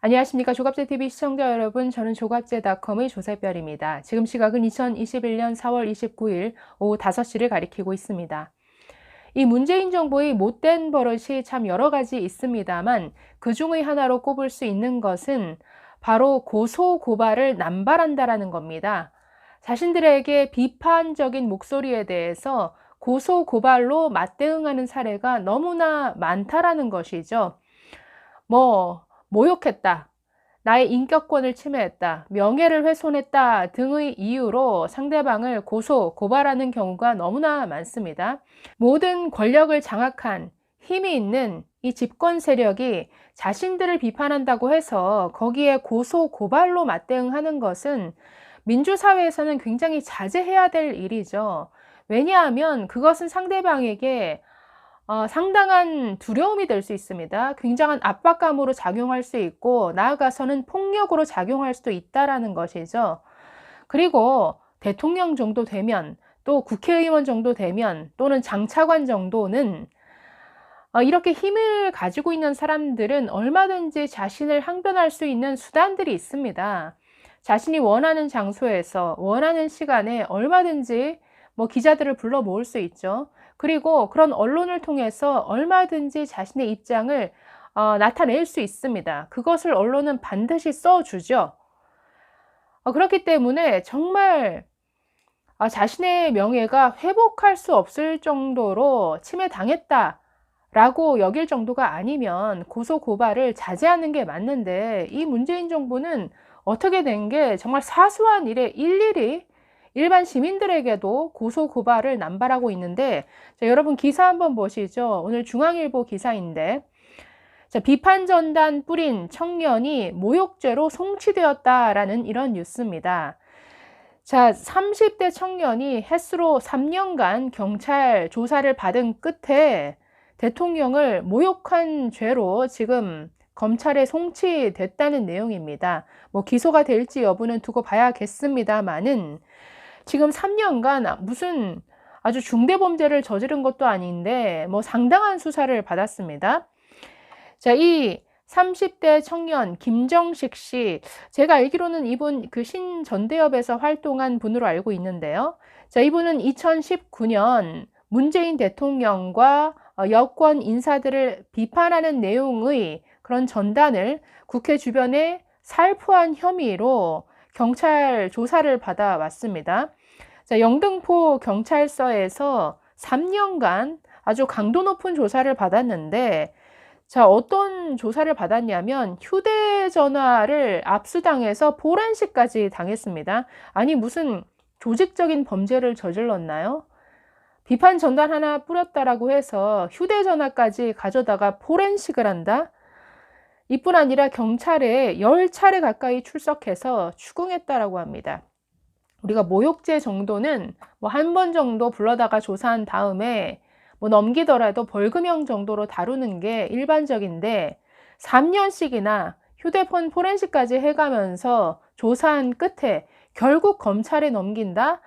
안녕하십니까. 조갑제TV 시청자 여러분. 저는 조갑제닷컴의 조세별입니다. 지금 시각은 2021년 4월 29일 오후 5시를 가리키고 있습니다. 이 문재인 정부의 못된 버릇이 참 여러 가지 있습니다만 그 중의 하나로 꼽을 수 있는 것은 바로 고소 고발을 남발한다라는 겁니다. 자신들에게 비판적인 목소리에 대해서 고소 고발로 맞대응하는 사례가 너무나 많다라는 것이죠. 모욕했다, 나의 인격권을 침해했다, 명예를 훼손했다 등의 이유로 상대방을 고소, 고발하는 경우가 너무나 많습니다. 모든 권력을 장악한 힘이 있는 이 집권 세력이 자신들을 비판한다고 해서 거기에 고소, 고발로 맞대응하는 것은 민주사회에서는 굉장히 자제해야 될 일이죠. 왜냐하면 그것은 상대방에게 상당한 두려움이 될 수 있습니다. 굉장한 압박감으로 작용할 수 있고 나아가서는 폭력으로 작용할 수도 있다라는 것이죠. 그리고 대통령 정도 되면 또 국회의원 정도 되면 또는 장차관 정도는 이렇게 힘을 가지고 있는 사람들은 얼마든지 자신을 항변할 수 있는 수단들이 있습니다. 자신이 원하는 장소에서 원하는 시간에 얼마든지 기자들을 불러 모을 수 있죠. 그리고 그런 언론을 통해서 얼마든지 자신의 입장을 나타낼 수 있습니다. 그것을 언론은 반드시 써주죠. 그렇기 때문에 정말 자신의 명예가 회복할 수 없을 정도로 침해당했다라고 여길 정도가 아니면 고소 고발을 자제하는 게 맞는데, 이 문재인 정부는 어떻게 된 게 정말 사소한 일에 일일이 일반 시민들에게도 고소 고발을 남발하고 있는데, 자, 여러분 기사 한번 보시죠. 오늘 중앙일보 기사인데, 자, 비판 전단 뿌린 청년이 모욕죄로 송치되었다라는 이런 뉴스입니다. 자, 30대 청년이 햇수로 3년간 경찰 조사를 받은 끝에 대통령을 모욕한 죄로 지금 검찰에 송치됐다는 내용입니다. 기소가 될지 여부는 두고 봐야겠습니다만은 지금 3년간 무슨 아주 중대범죄를 저지른 것도 아닌데 상당한 수사를 받았습니다. 자, 이 30대 청년 김정식 씨, 제가 알기로는 이분 그 신전대협에서 활동한 분으로 알고 있는데요. 자, 이분은 2019년 문재인 대통령과 여권 인사들을 비판하는 내용의 그런 전단을 국회 주변에 살포한 혐의로 경찰 조사를 받아왔습니다. 자, 영등포 경찰서에서 3년간 아주 강도 높은 조사를 받았는데, 자, 어떤 조사를 받았냐면 휴대전화를 압수당해서 포렌식까지 당했습니다. 아니, 무슨 조직적인 범죄를 저질렀나요? 비판 전단 하나 뿌렸다라고 해서 휴대전화까지 가져다가 포렌식을 한다? 이뿐 아니라 경찰에 10차례 가까이 출석해서 추궁했다라고 합니다. 우리가 모욕죄 정도는 한 번 정도 불러다가 조사한 다음에 넘기더라도 벌금형 정도로 다루는 게 일반적인데 3년씩이나 휴대폰 포렌식까지 해가면서 조사한 끝에 결국 검찰에 넘긴다?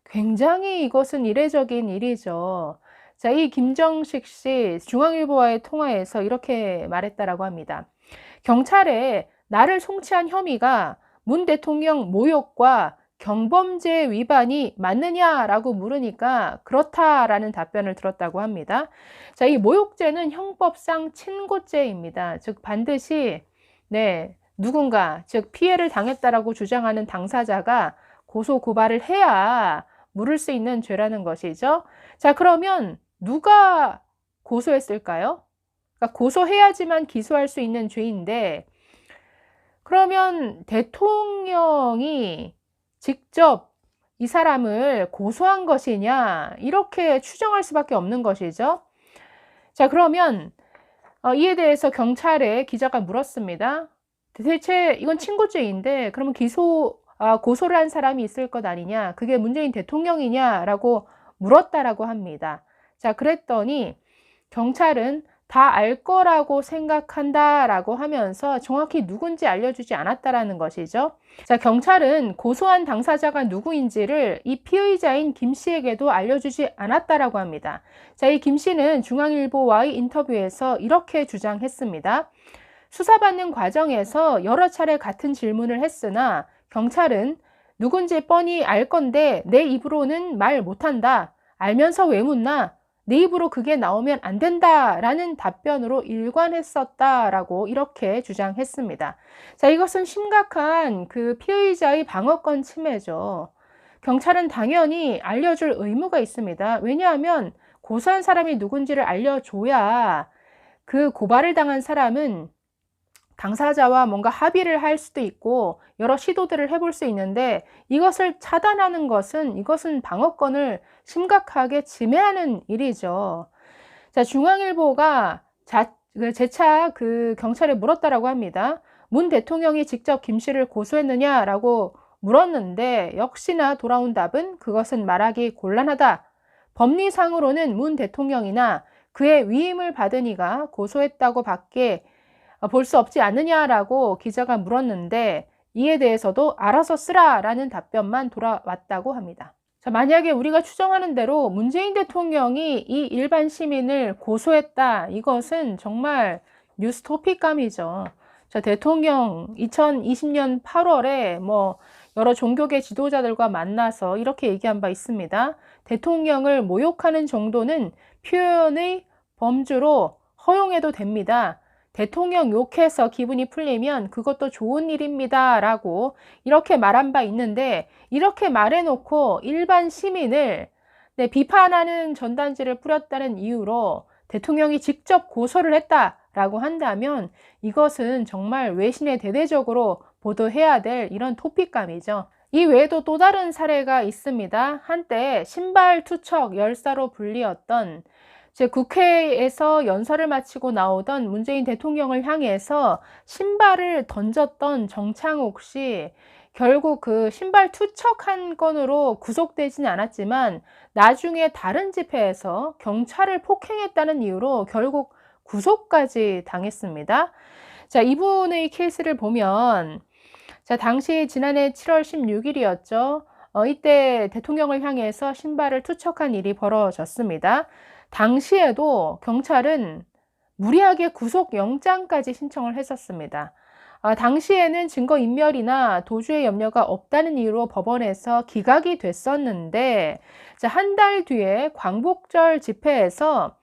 굉장히 이것은 이례적인 일이죠. 자, 이 김정식 씨 중앙일보와의 통화에서 이렇게 말했다라고 합니다. 경찰에 나를 송치한 혐의가 문 대통령 모욕과 경범죄 위반이 맞느냐라고 물으니까 그렇다라는 답변을 들었다고 합니다. 자, 이 모욕죄는 형법상 친고죄입니다. 즉 반드시 누군가, 즉 피해를 당했다라고 주장하는 당사자가 고소 고발을 해야 물을 수 있는 죄라는 것이죠. 자, 그러면 누가 고소했을까요? 그러니까 고소해야지만 기소할 수 있는 죄인데, 그러면 대통령이 직접 이 사람을 고소한 것이냐, 이렇게 추정할 수밖에 없는 것이죠. 자, 그러면 이에 대해서 경찰에 기자가 물었습니다. 대체 이건 친고죄인데 그러면 고소를 한 사람이 있을 것 아니냐, 그게 문재인 대통령이냐라고 물었다라고 합니다. 자, 그랬더니 경찰은 다 알 거라고 생각한다라고 하면서 정확히 누군지 알려주지 않았다라는 것이죠. 자, 경찰은 고소한 당사자가 누구인지를 이 피의자인 김 씨에게도 알려주지 않았다라고 합니다. 자, 이 김 씨는 중앙일보와의 인터뷰에서 이렇게 주장했습니다. 수사받는 과정에서 여러 차례 같은 질문을 했으나 경찰은 누군지 뻔히 알 건데 내 입으로는 말 못한다. 알면서 왜 묻나? 네 입으로 그게 나오면 안 된다라는 답변으로 일관했었다라고 이렇게 주장했습니다. 자, 이것은 심각한 그 피의자의 방어권 침해죠. 경찰은 당연히 알려줄 의무가 있습니다. 왜냐하면 고소한 사람이 누군지를 알려줘야 그 고발을 당한 사람은 당사자와 뭔가 합의를 할 수도 있고 여러 시도들을 해볼 수 있는데, 이것을 차단하는 것은 이것은 방어권을 심각하게 침해하는 일이죠. 자, 중앙일보가 재차 그 경찰에 물었다라고 합니다. 문 대통령이 직접 김 씨를 고소했느냐라고 물었는데 역시나 돌아온 답은 그것은 말하기 곤란하다. 법리상으로는 문 대통령이나 그의 위임을 받은 이가 고소했다고 밖에 볼 수 없지 않느냐라고 기자가 물었는데, 이에 대해서도 알아서 쓰라라는 답변만 돌아왔다고 합니다. 자, 만약에 우리가 추정하는 대로 문재인 대통령이 이 일반 시민을 고소했다, 이것은 정말 뉴스 토픽감이죠. 자, 대통령 2020년 8월에 여러 종교계 지도자들과 만나서 이렇게 얘기한 바 있습니다. 대통령을 모욕하는 정도는 표현의 범주로 허용해도 됩니다. 대통령 욕해서 기분이 풀리면 그것도 좋은 일입니다 라고 이렇게 말한 바 있는데, 이렇게 말해놓고 일반 시민을 비판하는 전단지를 뿌렸다는 이유로 대통령이 직접 고소를 했다라고 한다면 이것은 정말 외신에 대대적으로 보도해야 될 이런 토픽감이죠. 이 외에도 또 다른 사례가 있습니다. 한때 신발 투척 열사로 불리었던, 국회에서 연설을 마치고 나오던 문재인 대통령을 향해서 신발을 던졌던 정창욱 씨, 결국 그 신발 투척한 건으로 구속되지는 않았지만 나중에 다른 집회에서 경찰을 폭행했다는 이유로 결국 구속까지 당했습니다. 자, 이분의 케이스를 보면, 자, 당시 지난해 7월 16일이었죠. 이때 대통령을 향해서 신발을 투척한 일이 벌어졌습니다. 당시에도 경찰은 무리하게 구속영장까지 신청을 했었습니다. 당시에는 증거인멸이나 도주의 염려가 없다는 이유로 법원에서 기각이 됐었는데, 한 달 뒤에 광복절 집회에서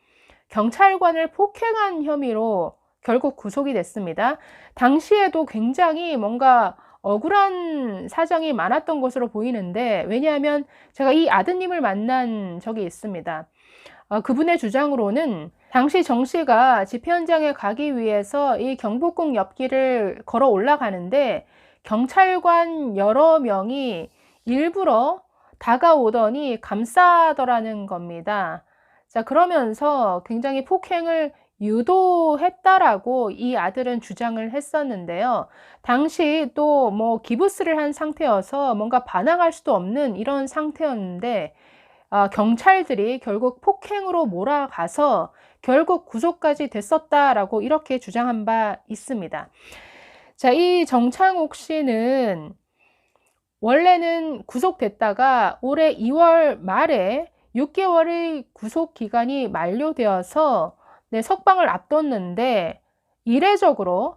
경찰관을 폭행한 혐의로 결국 구속이 됐습니다. 당시에도 굉장히 뭔가 억울한 사정이 많았던 것으로 보이는데, 왜냐하면 제가 이 아드님을 만난 적이 있습니다. 그분의 주장으로는 당시 정 씨가 집회 현장에 가기 위해서 이 경복궁 옆길을 걸어 올라가는데 경찰관 여러 명이 일부러 다가오더니 감싸더라는 겁니다. 자, 그러면서 굉장히 폭행을 유도했다라고 이 아들은 주장을 했었는데요. 당시 또 기부스를 한 상태여서 뭔가 반항할 수도 없는 이런 상태였는데, 경찰들이 결국 폭행으로 몰아가서 결국 구속까지 됐었다라고 이렇게 주장한 바 있습니다. 자, 이 정창욱 씨는 원래는 구속됐다가 올해 2월 말에 6개월의 구속 기간이 만료되어서 석방을 앞뒀는데, 이례적으로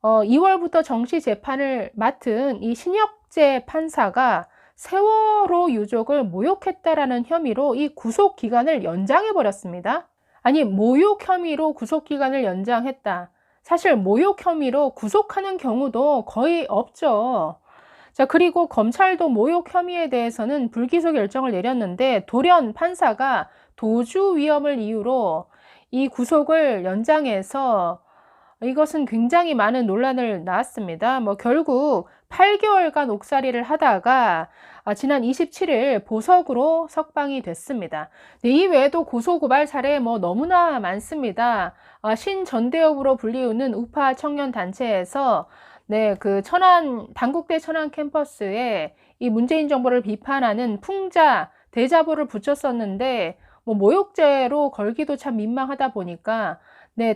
2월부터 정시 재판을 맡은 이 신혁재 판사가 세월호 유족을 모욕했다라는 혐의로 이 구속 기간을 연장해 버렸습니다. 아니, 모욕 혐의로 구속 기간을 연장했다. 사실 모욕 혐의로 구속하는 경우도 거의 없죠. 자, 그리고 검찰도 모욕 혐의에 대해서는 불기소 결정을 내렸는데 돌연 판사가 도주 위험을 이유로 이 구속을 연장해서 이것은 굉장히 많은 논란을 낳았습니다. 결국 8개월간 옥살이를 하다가 지난 27일 보석으로 석방이 됐습니다. 이 외에도 고소고발 사례 너무나 많습니다. 신전대협으로 불리우는 우파 청년 단체에서 그 단국대 천안 캠퍼스에 이 문재인 정부를 비판하는 풍자 대자보를 붙였었는데 모욕죄로 걸기도 참 민망하다 보니까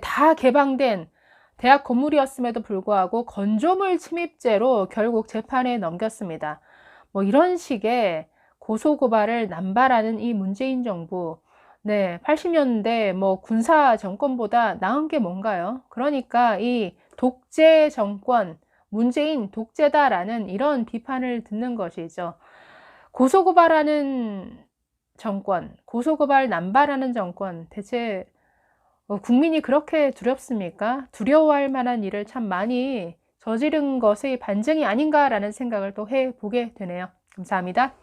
다 개방된 대학 건물이었음에도 불구하고 건조물 침입죄로 결국 재판에 넘겼습니다. 이런 식의 고소고발을 남발하는 이 문재인 정부, 80년대 군사 정권보다 나은 게 뭔가요? 그러니까 이 독재 정권, 문재인 독재다라는 이런 비판을 듣는 것이죠. 고소고발하는 정권, 고소고발 남발하는 정권, 대체 국민이 그렇게 두렵습니까? 두려워할 만한 일을 참 많이 저지른 것의 반증이 아닌가라는 생각을 또 해보게 되네요. 감사합니다.